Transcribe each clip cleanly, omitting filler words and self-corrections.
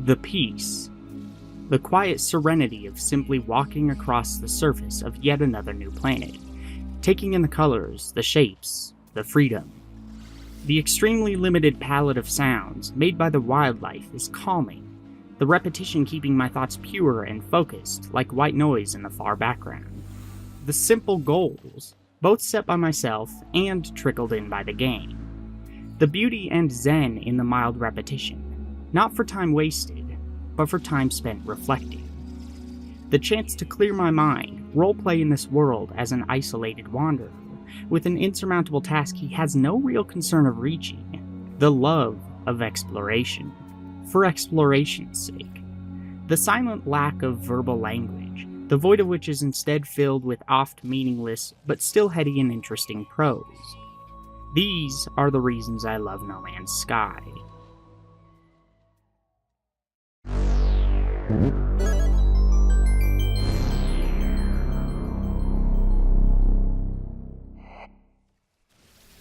The peace. The quiet serenity of simply walking across the surface of yet another new planet, taking in the colors, the shapes, the freedom. The extremely limited palette of sounds made by the wildlife is calming, the repetition keeping my thoughts pure and focused like white noise in the far background. The simple goals, both set by myself and trickled in by the game. The beauty and zen in the mild repetition, not for time wasted, but for time spent reflecting. The chance to clear my mind, roleplay in this world as an isolated wanderer, with an insurmountable task he has no real concern of reaching. The love of exploration, for exploration's sake. The silent lack of verbal language, the void of which is instead filled with oft meaningless, but still heady and interesting prose. These are the reasons I love No Man's Sky.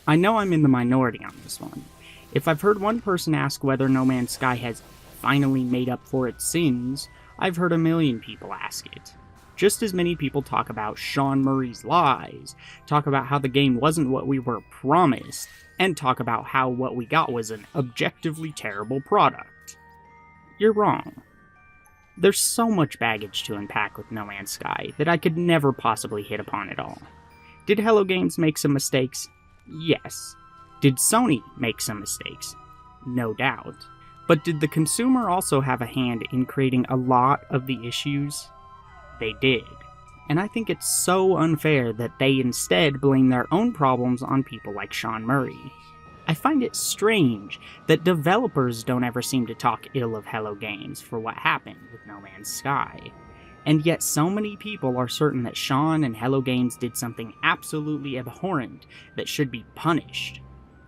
I know I'm in the minority on this one. If I've heard one person ask whether No Man's Sky has finally made up for its sins, I've heard a million people ask it. Just as many people talk about Sean Murray's lies, talk about how the game wasn't what we were promised, and talk about how what we got was an objectively terrible product. You're wrong. There's so much baggage to unpack with No Man's Sky that I could never possibly hit upon it all. Did Hello Games make some mistakes? Yes. Did Sony make some mistakes? No doubt. But did the consumer also have a hand in creating a lot of the issues? They did. And I think it's so unfair that they instead blame their own problems on people like Sean Murray. I find it strange that developers don't ever seem to talk ill of Hello Games for what happened with No Man's Sky. And yet so many people are certain that Sean and Hello Games did something absolutely abhorrent that should be punished.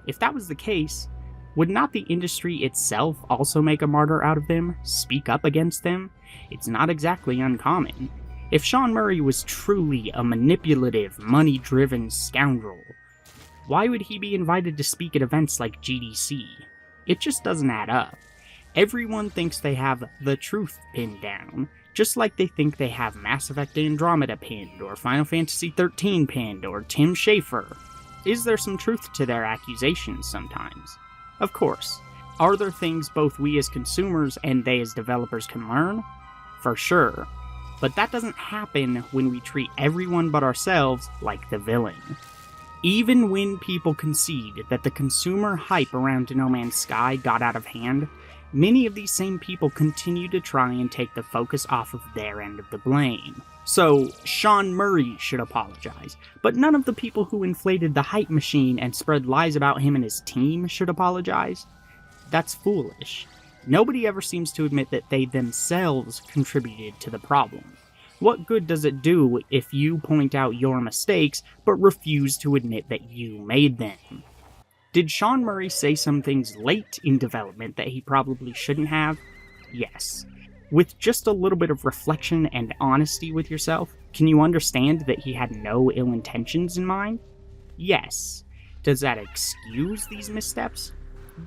If that was the case, would not the industry itself also make a martyr out of them, speak up against them? It's not exactly uncommon. If Sean Murray was truly a manipulative, money-driven scoundrel, why would he be invited to speak at events like GDC? It just doesn't add up. Everyone thinks they have the truth pinned down, just like they think they have Mass Effect Andromeda pinned, or Final Fantasy XIII pinned, or Tim Schafer. Is there some truth to their accusations sometimes? Of course. Are there things both we as consumers and they as developers can learn? For sure. But that doesn't happen when we treat everyone but ourselves like the villain. Even when people concede that the consumer hype around No Man's Sky got out of hand, many of these same people continue to try and take the focus off of their end of the blame. So, Sean Murray should apologize, but none of the people who inflated the hype machine and spread lies about him and his team should apologize. That's foolish. Nobody ever seems to admit that they themselves contributed to the problem. What good does it do if you point out your mistakes, but refuse to admit that you made them? Did Sean Murray say some things late in development that he probably shouldn't have? Yes. With just a little bit of reflection and honesty with yourself, can you understand that he had no ill intentions in mind? Yes. Does that excuse these missteps?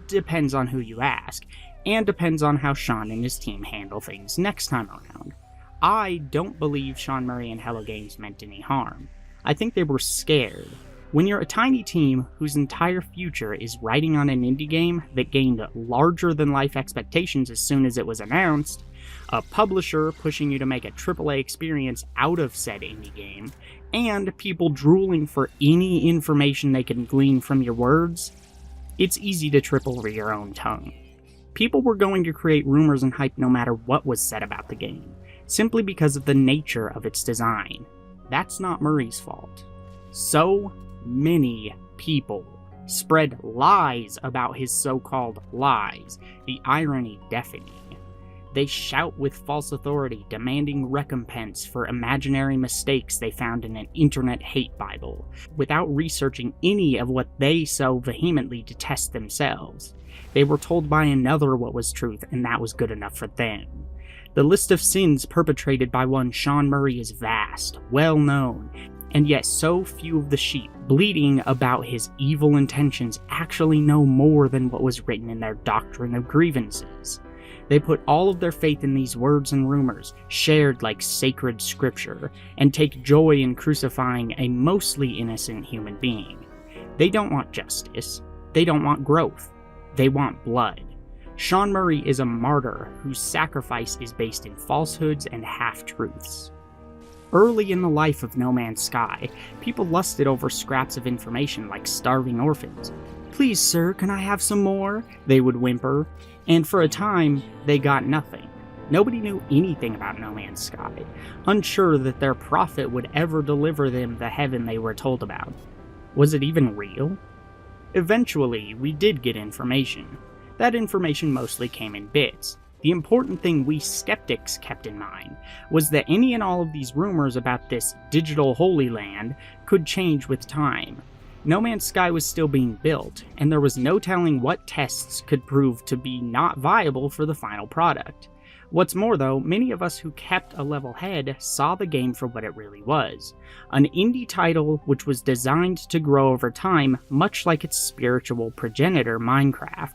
Depends on who you ask, and depends on how Sean and his team handle things next time around. I don't believe Sean Murray and Hello Games meant any harm. I think they were scared. When you're a tiny team whose entire future is riding on an indie game that gained larger-than-life expectations as soon as it was announced, a publisher pushing you to make a AAA experience out of said indie game, and people drooling for any information they can glean from your words, it's easy to trip over your own tongue. People were going to create rumors and hype no matter what was said about the game, simply because of the nature of its design. That's not Murray's fault. So many people spread lies about his so-called lies, the irony deafening. They shout with false authority, demanding recompense for imaginary mistakes they found in an internet hate bible, without researching any of what they so vehemently detest themselves. They were told by another what was truth, and that was good enough for them. The list of sins perpetrated by one Sean Murray is vast, well known, and yet so few of the sheep bleating about his evil intentions actually know more than what was written in their doctrine of grievances. They put all of their faith in these words and rumors, shared like sacred scripture, and take joy in crucifying a mostly innocent human being. They don't want justice. They don't want growth. They want blood. Sean Murray is a martyr whose sacrifice is based in falsehoods and half-truths. Early in the life of No Man's Sky, people lusted over scraps of information like starving orphans. "Please, sir, can I have some more?" they would whimper, and for a time, they got nothing. Nobody knew anything about No Man's Sky, unsure that their prophet would ever deliver them the heaven they were told about. Was it even real? Eventually, we did get information. That information mostly came in bits. The important thing we skeptics kept in mind was that any and all of these rumors about this digital Holy Land could change with time. No Man's Sky was still being built, and there was no telling what tests could prove to be not viable for the final product. What's more though, many of us who kept a level head saw the game for what it really was. An indie title which was designed to grow over time, much like its spiritual progenitor Minecraft.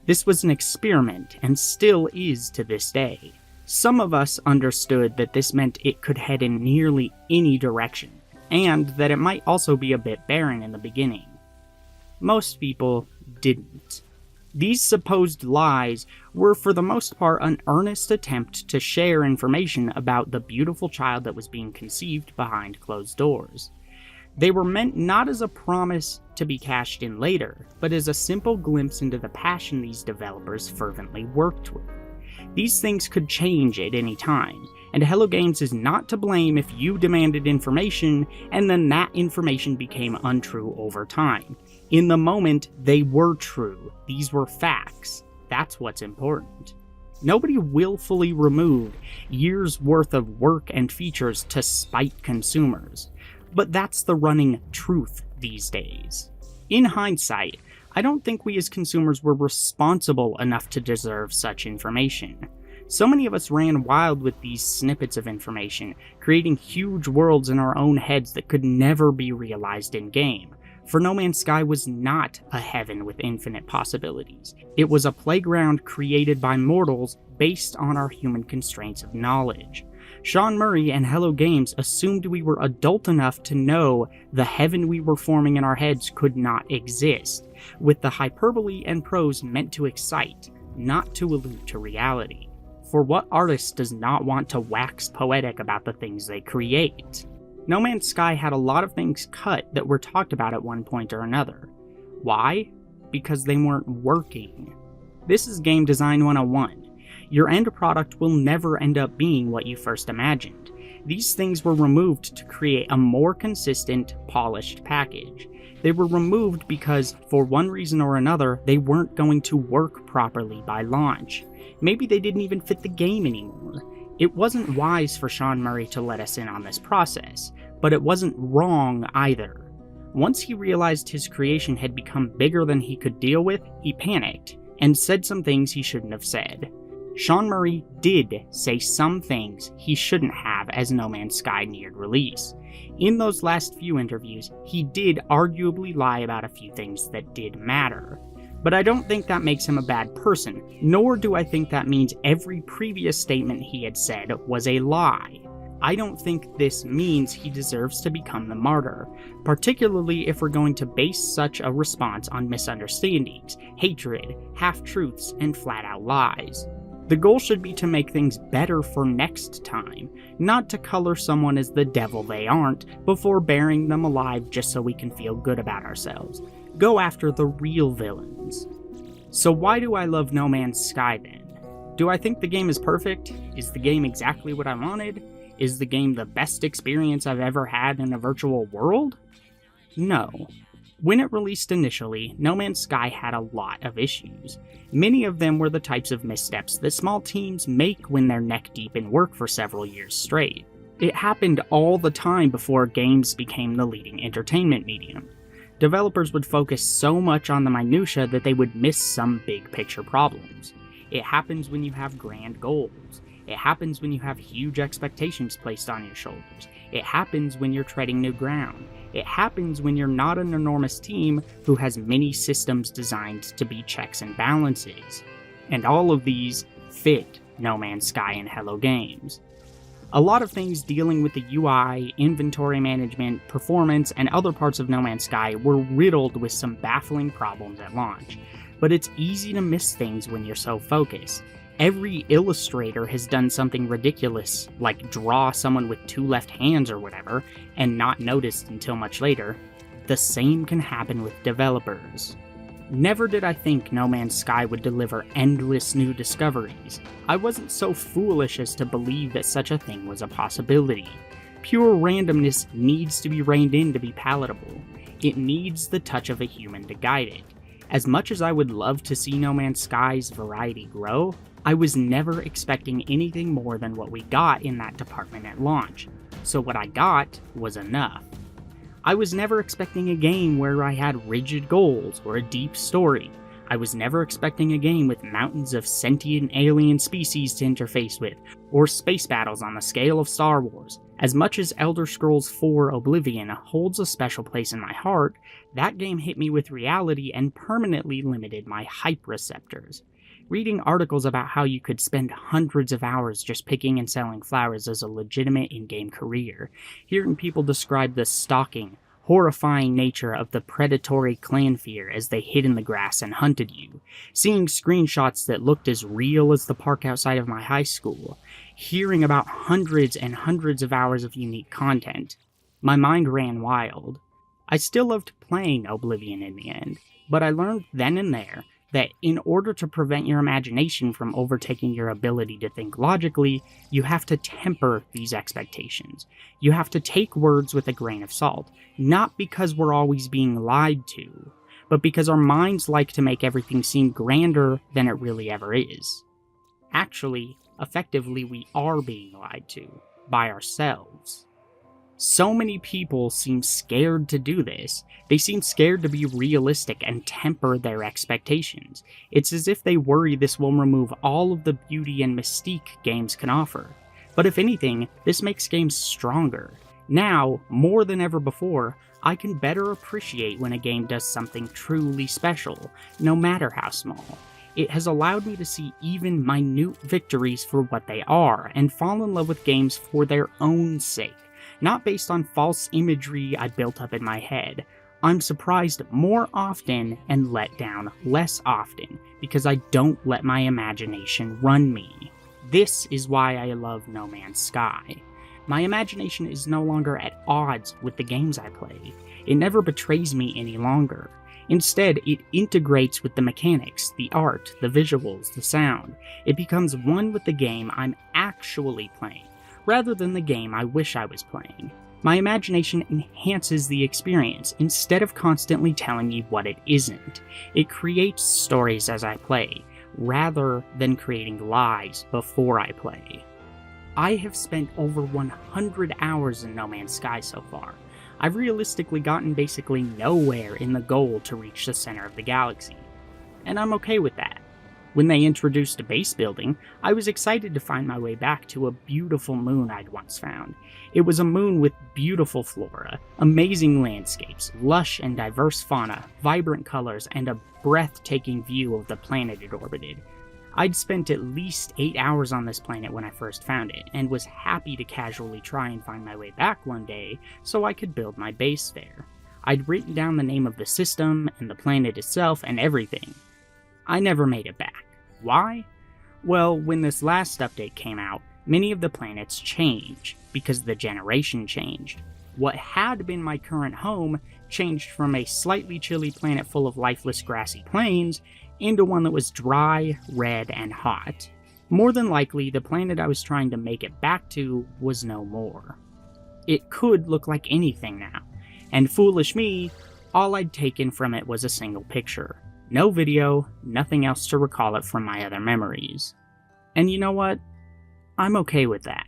This was an experiment, and still is to this day. Some of us understood that this meant it could head in nearly any direction, and that it might also be a bit barren in the beginning. Most people didn't. These supposed lies were for the most part an earnest attempt to share information about the beautiful child that was being conceived behind closed doors. They were meant not as a promise to be cashed in later, but as a simple glimpse into the passion these developers fervently worked with. These things could change at any time, and Hello Games is not to blame if you demanded information and then that information became untrue over time. In the moment, they were true. These were facts. That's what's important. Nobody willfully removed years' worth of work and features to spite consumers. But that's the running truth these days. In hindsight, I don't think we as consumers were responsible enough to deserve such information. So many of us ran wild with these snippets of information, creating huge worlds in our own heads that could never be realized in-game. For No Man's Sky was not a heaven with infinite possibilities. It was a playground created by mortals based on our human constraints of knowledge. Sean Murray and Hello Games assumed we were adult enough to know the heaven we were forming in our heads could not exist, with the hyperbole and prose meant to excite, not to allude to reality. For what artist does not want to wax poetic about the things they create? No Man's Sky had a lot of things cut that were talked about at one point or another. Why? Because they weren't working. This is Game Design 101. Your end product will never end up being what you first imagined. These things were removed to create a more consistent, polished package. They were removed because, for one reason or another, they weren't going to work properly by launch. Maybe they didn't even fit the game anymore. It wasn't wise for Sean Murray to let us in on this process, but it wasn't wrong either. Once he realized his creation had become bigger than he could deal with, he panicked, and said some things he shouldn't have said. Sean Murray did say some things he shouldn't have as No Man's Sky neared release. In those last few interviews, he did arguably lie about a few things that did matter. But I don't think that makes him a bad person, nor do I think that means every previous statement he had said was a lie. I don't think this means he deserves to become the martyr, particularly if we're going to base such a response on misunderstandings, hatred, half-truths, and flat-out lies. The goal should be to make things better for next time, not to color someone as the devil they aren't before burying them alive just so we can feel good about ourselves. Go after the real villains. So why do I love No Man's Sky then? Do I think the game is perfect? Is the game exactly what I wanted? Is the game the best experience I've ever had in a virtual world? No. When it released initially, No Man's Sky had a lot of issues. Many of them were the types of missteps that small teams make when they're neck-deep in work for several years straight. It happened all the time before games became the leading entertainment medium. Developers would focus so much on the minutia that they would miss some big-picture problems. It happens when you have grand goals. It happens when you have huge expectations placed on your shoulders. It happens when you're treading new ground. It happens when you're not an enormous team who has many systems designed to be checks and balances. And all of these fit No Man's Sky and Hello Games. A lot of things dealing with the UI, inventory management, performance, and other parts of No Man's Sky were riddled with some baffling problems at launch, but it's easy to miss things when you're so focused. Every illustrator has done something ridiculous, like draw someone with 2 left hands or whatever, and not noticed until much later. The same can happen with developers. Never did I think No Man's Sky would deliver endless new discoveries. I wasn't so foolish as to believe that such a thing was a possibility. Pure randomness needs to be reined in to be palatable. It needs the touch of a human to guide it. As much as I would love to see No Man's Sky's variety grow, I was never expecting anything more than what we got in that department at launch, so what I got was enough. I was never expecting a game where I had rigid goals or a deep story. I was never expecting a game with mountains of sentient alien species to interface with, or space battles on the scale of Star Wars. As much as Elder Scrolls IV Oblivion holds a special place in my heart, that game hit me with reality and permanently limited my hype receptors. Reading articles about how you could spend hundreds of hours just picking and selling flowers as a legitimate in-game career, hearing people describe the stalking, horrifying nature of the predatory clan fear as they hid in the grass and hunted you, seeing screenshots that looked as real as the park outside of my high school, hearing about hundreds and hundreds of hours of unique content, my mind ran wild. I still loved playing Oblivion in the end, but I learned then and there that in order to prevent your imagination from overtaking your ability to think logically, you have to temper these expectations. You have to take words with a grain of salt, not because we're always being lied to, but because our minds like to make everything seem grander than it really ever is. Actually, effectively, we are being lied to, by ourselves. So many people seem scared to do this. They seem scared to be realistic and temper their expectations. It's as if they worry this will remove all of the beauty and mystique games can offer. But if anything, this makes games stronger. Now, more than ever before, I can better appreciate when a game does something truly special, no matter how small. It has allowed me to see even minute victories for what they are, and fall in love with games for their own sake. Not based on false imagery I built up in my head. I'm surprised more often and let down less often, because I don't let my imagination run me. This is why I love No Man's Sky. My imagination is no longer at odds with the games I play. It never betrays me any longer. Instead, it integrates with the mechanics, the art, the visuals, the sound. It becomes one with the game I'm actually playing, rather than the game I wish I was playing. My imagination enhances the experience instead of constantly telling me what it isn't. It creates stories as I play, rather than creating lies before I play. I have spent over 100 hours in No Man's Sky so far. I've realistically gotten basically nowhere in the goal to reach the center of the galaxy. And I'm okay with that. When they introduced base building, I was excited to find my way back to a beautiful moon I'd once found. It was a moon with beautiful flora, amazing landscapes, lush and diverse fauna, vibrant colors, and a breathtaking view of the planet it orbited. I'd spent at least 8 hours on this planet when I first found it, and was happy to casually try and find my way back one day so I could build my base there. I'd written down the name of the system, and the planet itself, and everything. I never made it back. Why? Well, when this last update came out, many of the planets changed, because the generation changed. What had been my current home changed from a slightly chilly planet full of lifeless grassy plains into one that was dry, red, and hot. More than likely, the planet I was trying to make it back to was no more. It could look like anything now, and foolish me, all I'd taken from it was a single picture. No video, nothing else to recall it from my other memories. And you know what? I'm okay with that.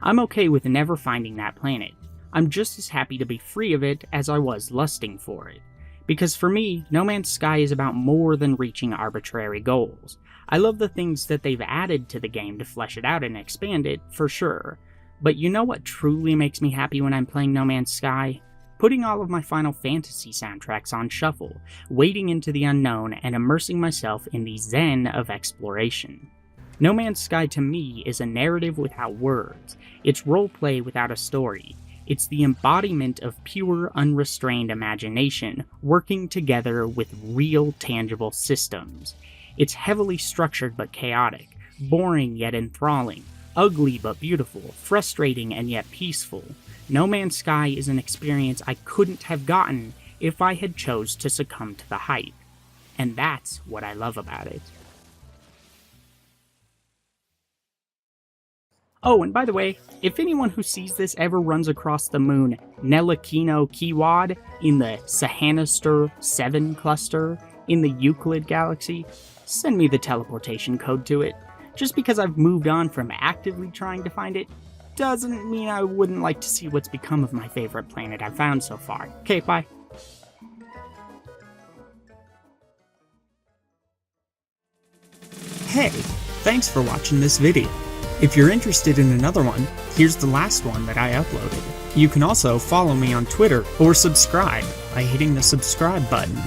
I'm okay with never finding that planet. I'm just as happy to be free of it as I was lusting for it. Because for me, No Man's Sky is about more than reaching arbitrary goals. I love the things that they've added to the game to flesh it out and expand it, for sure. But you know what truly makes me happy when I'm playing No Man's Sky? Putting all of my Final Fantasy soundtracks on shuffle, wading into the unknown, and immersing myself in the zen of exploration. No Man's Sky to me is a narrative without words. It's roleplay without a story. It's the embodiment of pure, unrestrained imagination working together with real, tangible systems. It's heavily structured but chaotic, boring yet enthralling, ugly but beautiful, frustrating and yet peaceful. No Man's Sky is an experience I couldn't have gotten if I had chose to succumb to the hype. And that's what I love about it. Oh, and by the way, if anyone who sees this ever runs across the moon Nelakino Kiwad in the Sahanaster 7 cluster in the Euclid galaxy, send me the teleportation code to it. Just because I've moved on from actively trying to find it, doesn't mean I wouldn't like to see what's become of my favorite planet I've found so far. Okay, bye. Hey, thanks for watching this video. If you're interested in another one, here's the last one that I uploaded. You can also follow me on Twitter or subscribe by hitting the subscribe button.